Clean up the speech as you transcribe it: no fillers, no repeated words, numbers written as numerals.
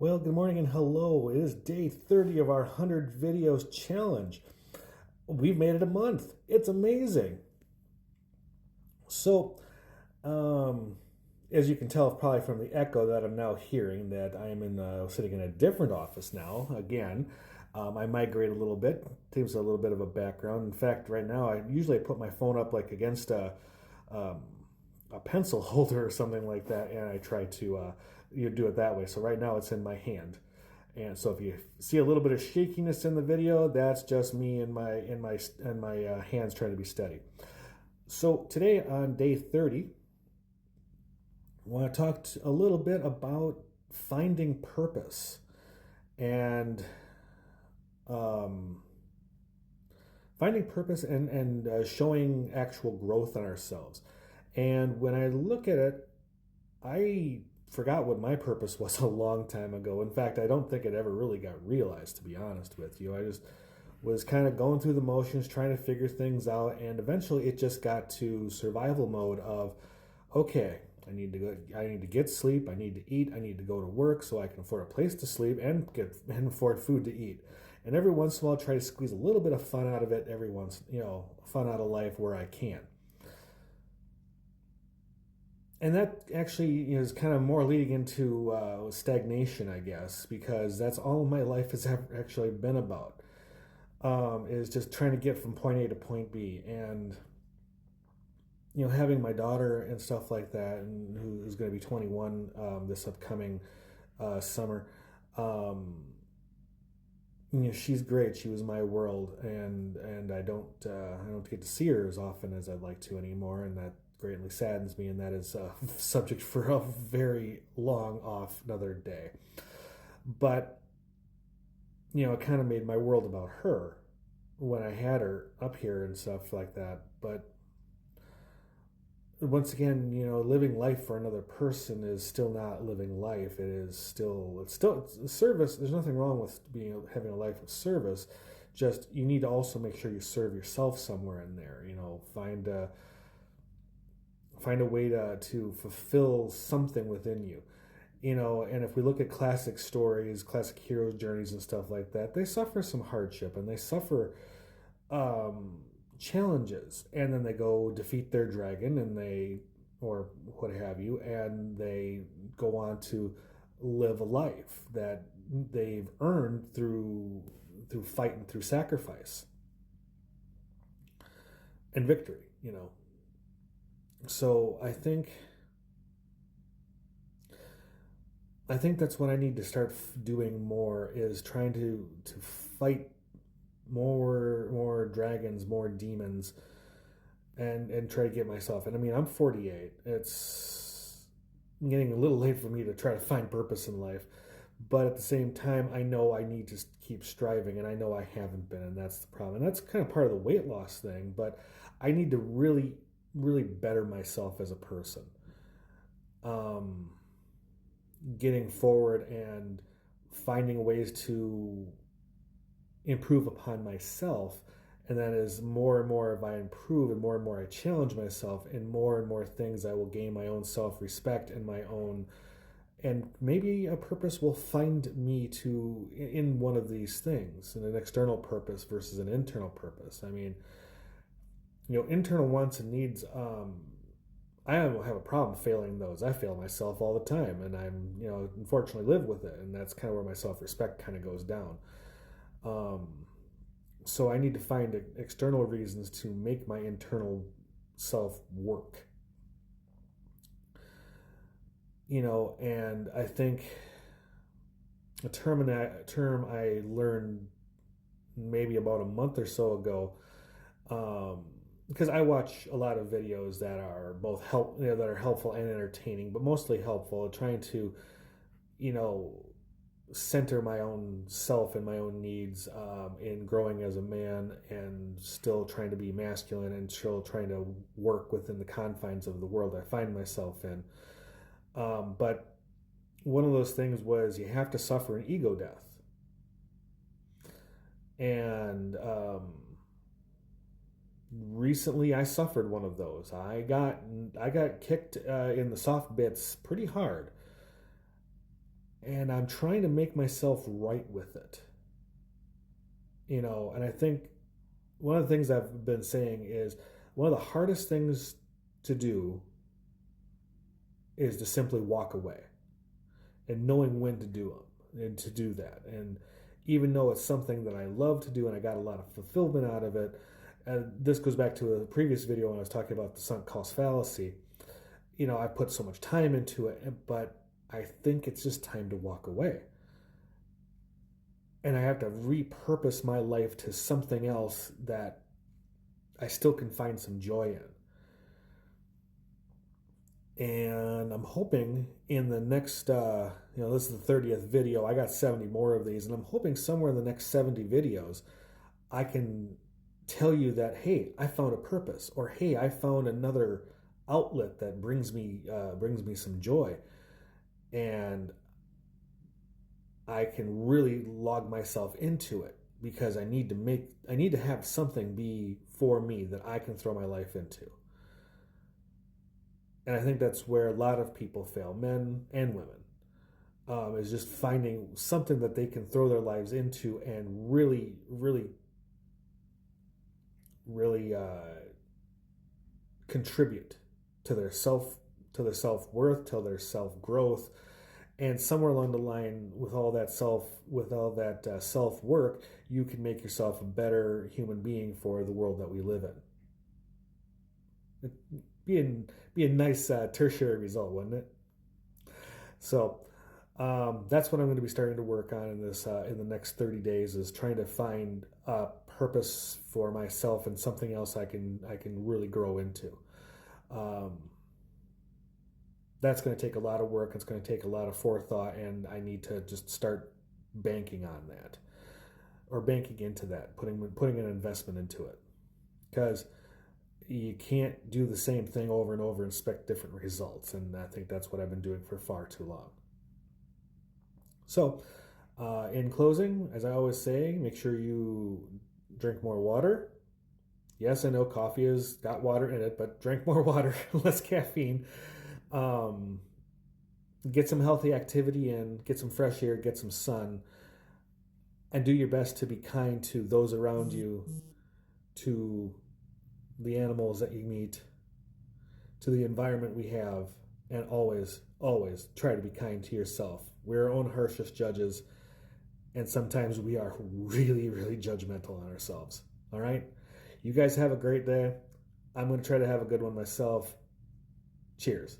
Well, good morning and hello. It is day 30 of our 100 videos challenge. We've made it a month. It's amazing. So, um, as you can tell probably from the echo that I'm now hearing, that I am sitting in a different office now again. I migrate a little bit. Seems a little bit of a background. In fact, right now I usually put my phone up like against um, a pencil holder or something like that, and I try to do it that way. So right now it's in my hand. And so if you see a little bit of shakiness in the video, that's just me and my hands trying to be steady. So today on day 30, I want to talk a little bit about finding purpose and um, showing actual growth in ourselves. And when I look at it, I forgot what my purpose was a long time ago. In fact, I don't think it ever really got realized, to be honest with you. I just was kind of going through the motions, trying to figure things out, and eventually it just got to survival mode of, okay, I need to get sleep, I need to eat, I need to go to work so I can afford a place to sleep and afford food to eat. And every once in a while, try to squeeze a little bit of fun out of it. Fun out of life where I can. And that actually is kind of more leading into stagnation, I guess, because that's all my life has actually been about, is just trying to get from point A to point B. And, having my daughter and stuff like that, and who is going to be 21 this upcoming summer, she's great. She was my world, and I don't get to see her as often as I'd like to anymore, and that greatly saddens me, and that is a subject for a very long off another day. But it kind of made my world about her when I had her up here and stuff like that. But once again, living life for another person is still not living life. It's a service. There's nothing wrong with having a life of service. Just you need to also make sure you serve yourself somewhere in there. Find a way to fulfill something within you. And if we look at classic stories, classic heroes' journeys and stuff like that, they suffer some hardship and they suffer um, challenges, and then they go defeat their dragon or what have you, and they go on to live a life that they've earned through fight and through sacrifice and victory. So I think that's what I need to start doing more, is trying to fight more dragons, more demons, and try to get myself. And I mean, I'm 48. It's getting a little late for me to try to find purpose in life, but at the same time, I know I need to keep striving, and I know I haven't been, and that's the problem. And that's kind of part of the weight loss thing. But I need to really, really better myself as a person. Um, Getting forward and finding ways to improve upon myself. And that is more and more if I improve and more I challenge myself, and more things I will gain my own self-respect and my own, and maybe a purpose will find me in one of these things, in an external purpose versus an internal purpose. I mean, internal wants and needs, I don't have a problem failing those. I fail myself all the time, and unfortunately live with it, and that's kind of where my self-respect kind of goes down. Um, so I need to find external reasons to make my internal self work. And I think a term I learned maybe about a month or so ago, because I watch a lot of videos that are both that are helpful and entertaining, but mostly helpful, trying to, center my own self and my own needs, in growing as a man, and still trying to be masculine, and still trying to work within the confines of the world I find myself in. But one of those things was you have to suffer an ego death. And recently I suffered one of those. I got kicked in the soft bits pretty hard, and I'm trying to make myself right with it. And I think one of the things I've been saying is one of the hardest things to do is to simply walk away and knowing when to do them and to do that. And even though it's something that I love to do and I got a lot of fulfillment out of it, and this goes back to a previous video when I was talking about the sunk cost fallacy. I put so much time into it, but I think it's just time to walk away. And I have to repurpose my life to something else that I still can find some joy in. And I'm hoping in the next, this is the 30th video. I got 70 more of these, and I'm hoping somewhere in the next 70 videos, I can tell you that, hey, I found a purpose, or hey, I found another outlet that brings me some joy, and I can really log myself into it because I need to have something be for me that I can throw my life into. And I think that's where a lot of people fail, men and women, is just finding something that they can throw their lives into and really, really, really contribute to their self-worth, to their self-growth. And somewhere along the line, with all that self-work, you can make yourself a better human being for the world that we live in. It'd be a nice tertiary result, wouldn't it? So that's what I'm going to be starting to work on in the next 30 days, is trying to find a purpose for myself and something else I can really grow into. That's going to take a lot of work. It's going to take a lot of forethought, and I need to just start banking on that, or banking into that, putting an investment into it, because you can't do the same thing over and over and expect different results. And I think that's what I've been doing for far too long. So, in closing, as I always say, make sure you drink more water. Yes, I know coffee has got water in it, but drink more water, less caffeine. Get some healthy activity in, get some fresh air, get some sun, and do your best to be kind to those around you, to the animals that you meet, to the environment we have, and always, always try to be kind to yourself. We're our own harshest judges, and sometimes we are really, really judgmental on ourselves. All right? You guys have a great day. I'm going to try to have a good one myself. Cheers.